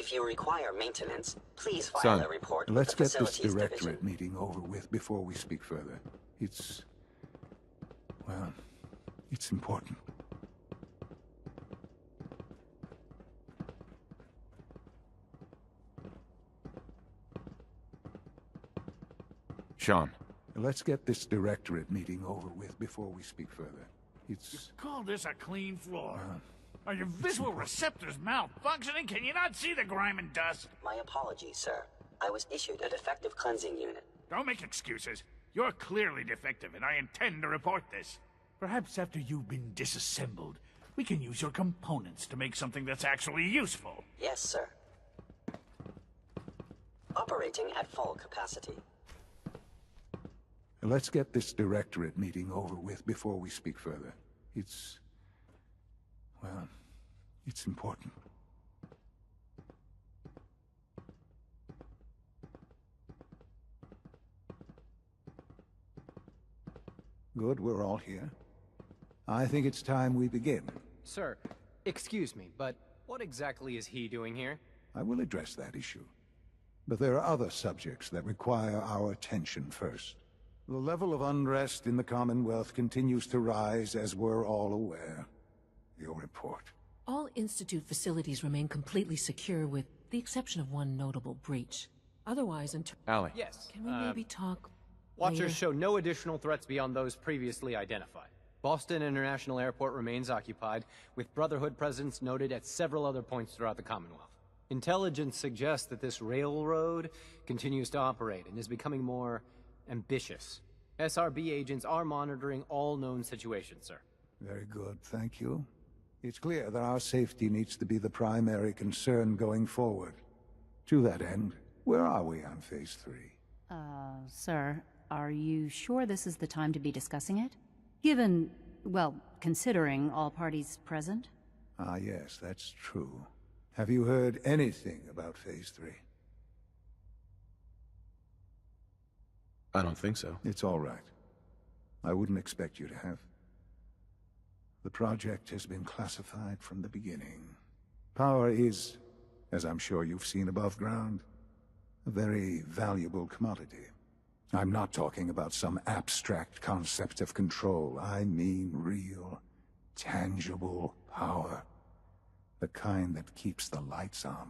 If you require maintenance, please file Son, a report Let's with the get this Facilities directorate Division. meeting over with before we speak further. Well, it's important. Sean. Let's get this directorate meeting over with before we speak further. Call this a clean floor? Are your visual receptors malfunctioning? Can you not see the grime and dust? My apologies, sir. I was issued a defective cleansing unit. Don't make excuses. You're clearly defective, and I intend to report this. Perhaps after you've been disassembled, we can use your components to make something that's actually useful. Yes, sir. Operating at full capacity. Let's get this directorate meeting over with before we speak further. Well, it's important. Good, we're all here. I think it's time we begin. Sir, excuse me, but what exactly is he doing here? I will address that issue. But there are other subjects that require our attention first. The level of unrest in the Commonwealth continues to rise, as we're all aware. Your report. All Institute facilities remain completely secure with the exception of one notable breach. Otherwise, Allie. Yes. Can we maybe talk Watchers later? show no additional threats beyond those previously identified. Boston International Airport remains occupied, with Brotherhood presence noted at several other points throughout the Commonwealth. Intelligence suggests that this railroad continues to operate and is becoming more ambitious. SRB agents are monitoring all known situations, sir. Very good, thank you. It's clear that our safety needs to be the primary concern going forward. To that end, where are we on Phase 3? Sir, are you sure this is the time to be discussing it? Given, well, considering all parties present? Ah, yes, that's true. Have you heard anything about Phase 3? I don't think so. It's all right. I wouldn't expect you to have. The project has been classified from the beginning. Power is, as I'm sure you've seen above ground, a very valuable commodity. I'm not talking about some abstract concept of control. I mean real, tangible power. The kind that keeps the lights on.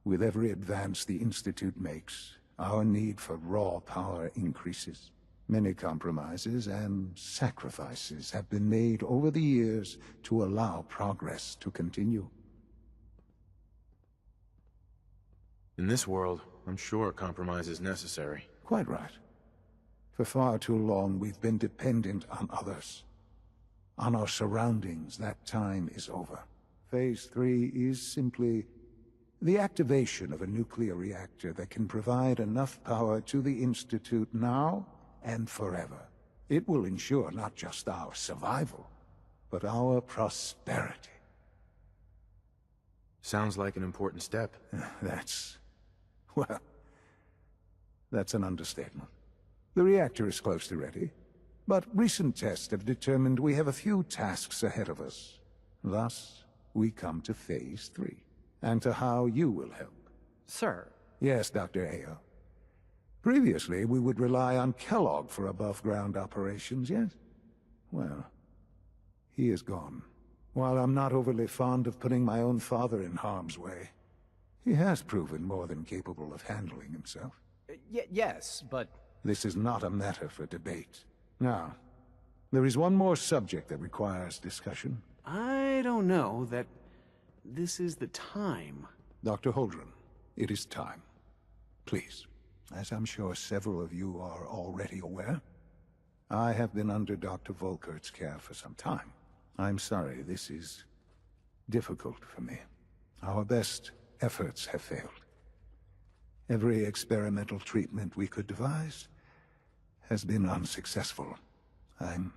With every advance the Institute makes, our need for raw power increases. Many compromises and sacrifices have been made over the years to allow progress to continue. In this world, I'm sure compromise is necessary. Quite right. For far too long, we've been dependent on others. On our surroundings. That time is over. Phase 3 is simply the activation of a nuclear reactor that can provide enough power to the Institute now and forever. It will ensure not just our survival, but our prosperity. Sounds like an important step. Well, that's an understatement. The reactor is close to ready, but recent tests have determined we have a few tasks ahead of us. Thus, we come to Phase 3, and to how you will help. Sir. Yes, Dr. Ayo. Previously, we would rely on Kellogg for above-ground operations, yes? Well, he is gone. While I'm not overly fond of putting my own father in harm's way, he has proven more than capable of handling himself. Yes, but... This is not a matter for debate. Now, there is one more subject that requires discussion. I don't know that this is the time. Dr. Holdren, it is time. Please. As I'm sure several of you are already aware, I have been under Dr. Volkert's care for some time. I'm sorry, this is difficult for me. Our best efforts have failed. Every experimental treatment we could devise has been unsuccessful. I'm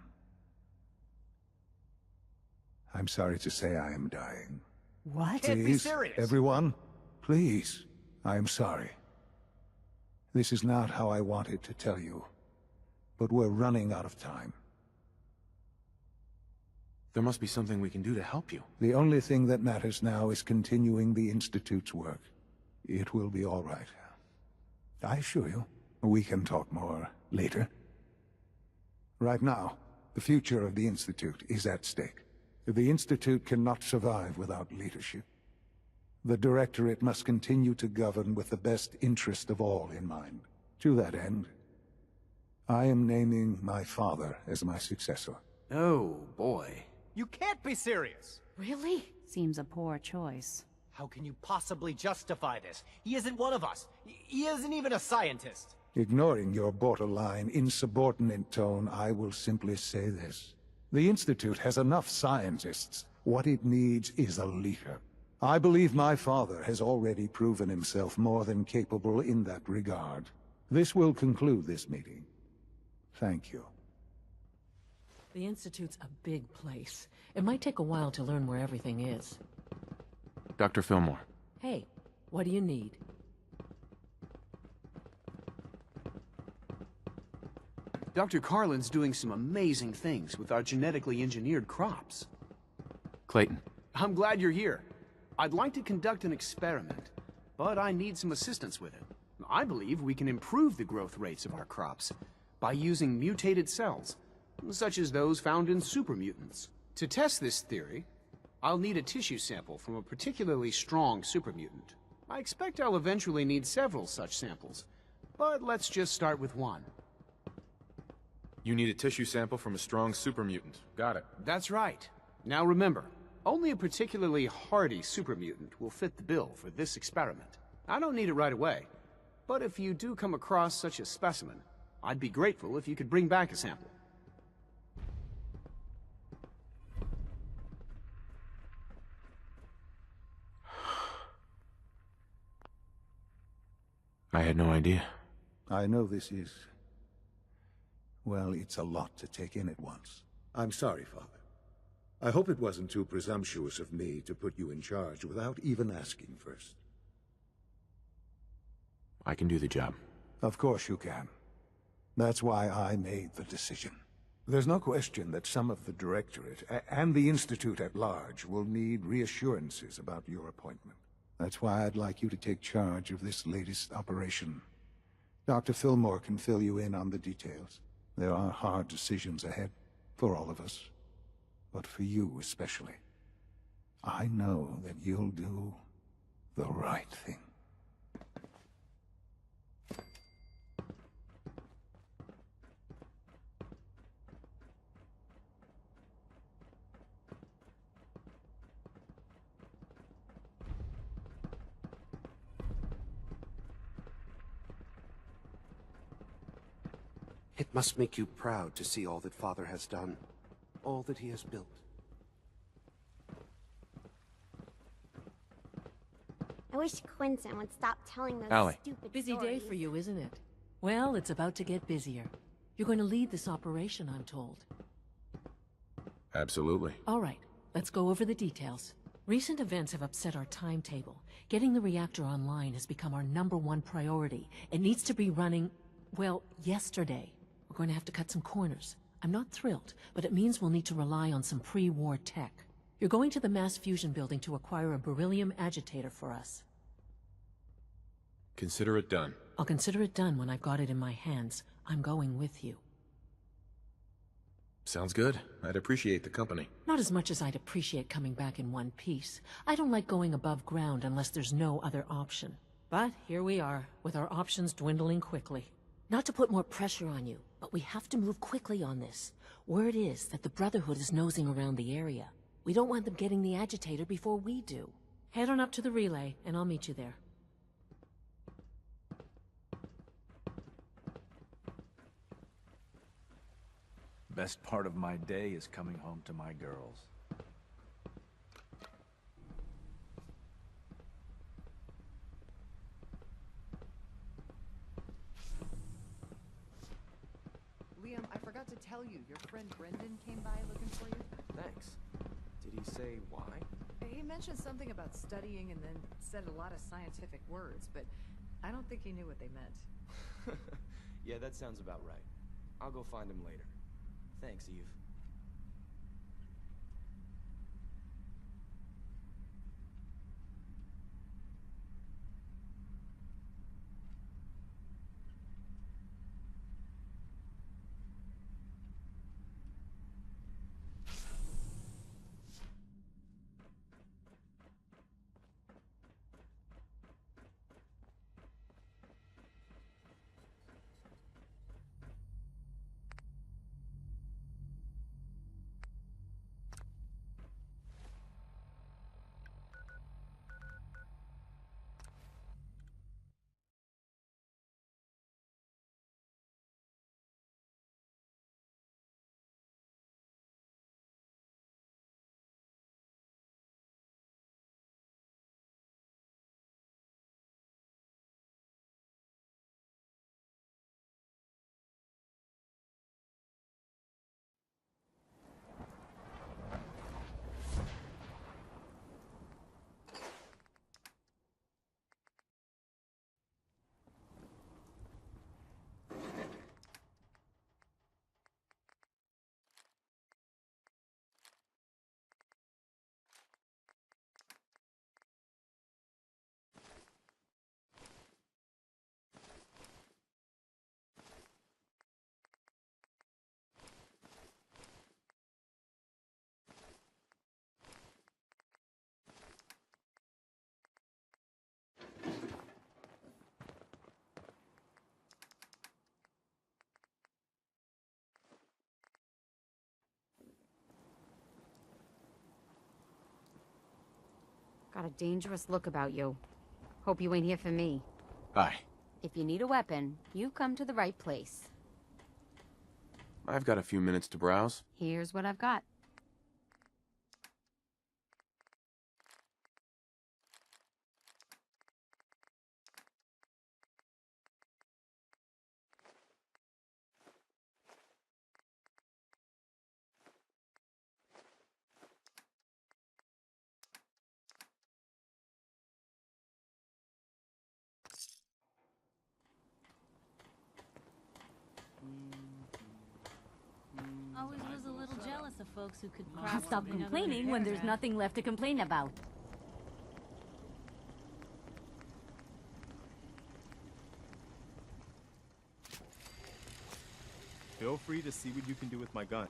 sorry to say I am dying. What? Can't be serious. Everyone, please. I am sorry. This is not how I wanted to tell you, but we're running out of time. There must be something we can do to help you. The only thing that matters now is continuing the Institute's work. It will be all right. I assure you, we can talk more later. Right now, the future of the Institute is at stake. The Institute cannot survive without leadership. The Directorate must continue to govern with the best interest of all in mind. To that end, I am naming my father as my successor. Oh, boy. You can't be serious! Really? Seems a poor choice. How can you possibly justify this? He isn't one of us. He isn't even a scientist. Ignoring your borderline, insubordinate tone, I will simply say this. The Institute has enough scientists. What it needs is a leader. I believe my father has already proven himself more than capable in that regard. This will conclude this meeting. Thank you. The Institute's a big place. It might take a while to learn where everything is. Dr. Fillmore. Hey, what do you need? Dr. Carlin's doing some amazing things with our genetically engineered crops. Clayton. I'm glad you're here. I'd like to conduct an experiment, but I need some assistance with it. I believe we can improve the growth rates of our crops by using mutated cells, such as those found in supermutants. To test this theory, I'll need a tissue sample from a particularly strong supermutant. I expect I'll eventually need several such samples, but let's just start with one. You need a tissue sample from a strong supermutant. Got it. That's right. Now remember, only a particularly hardy supermutant will fit the bill for this experiment. I don't need it right away, but if you do come across such a specimen, I'd be grateful if you could bring back a sample. I had no idea. I know this is... well, it's a lot to take in at once. I'm sorry, Father. I hope it wasn't too presumptuous of me to put you in charge without even asking first. I can do the job. Of course you can. That's why I made the decision. There's no question that some of the Directorate and the Institute at large will need reassurances about your appointment. That's why I'd like you to take charge of this latest operation. Dr. Fillmore can fill you in on the details. There are hard decisions ahead, for all of us. But for you especially. I know that you'll do the right thing. It must make you proud to see all that Father has done, all that he has built. I wish Quinton would stop telling those Allie. stupid Busy stories. day for you, isn't it? Well, it's about to get busier. You're going to lead this operation, I'm told. Absolutely. All right, let's go over the details. Recent events have upset our timetable. Getting the reactor online has become our #1 priority. It needs to be running, well, yesterday. We're going to have to cut some corners. I'm not thrilled, but it means we'll need to rely on some pre-war tech. You're going to the mass fusion building to acquire a beryllium agitator for us. Consider it done. I'll consider it done when I've got it in my hands. I'm going with you. Sounds good. I'd appreciate the company. Not as much as I'd appreciate coming back in one piece. I don't like going above ground unless there's no other option. But here we are, with our options dwindling quickly. Not to put more pressure on you, but we have to move quickly on this. Word is that the Brotherhood is nosing around the area. We don't want them getting the agitator before we do. Head on up to the relay, and I'll meet you there. Best part of my day is coming home to my girls. Liam, I forgot to tell you, your friend Brendan came by looking for you. Thanks. Did he say why? He mentioned something about studying and then said a lot of scientific words, but I don't think he knew what they meant. Yeah, that sounds about right. I'll go find him later. Thanks, Eve. Got a dangerous look about you. Hope you ain't here for me. Bye. If you need a weapon, you've come to the right place. I've got a few minutes to browse. Here's what I've got. Always was a little jealous of folks who could Stop complaining when there's nothing left to complain about. Feel free to see what you can do with my gun.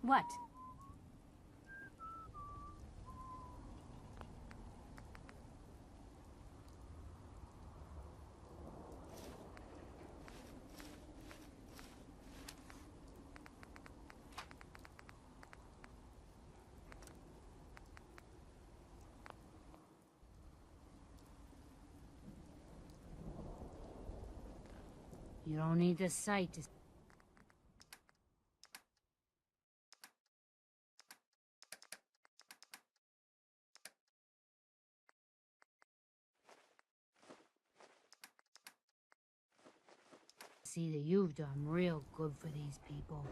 What? You don't need the sight to... see that you've done real good for these people.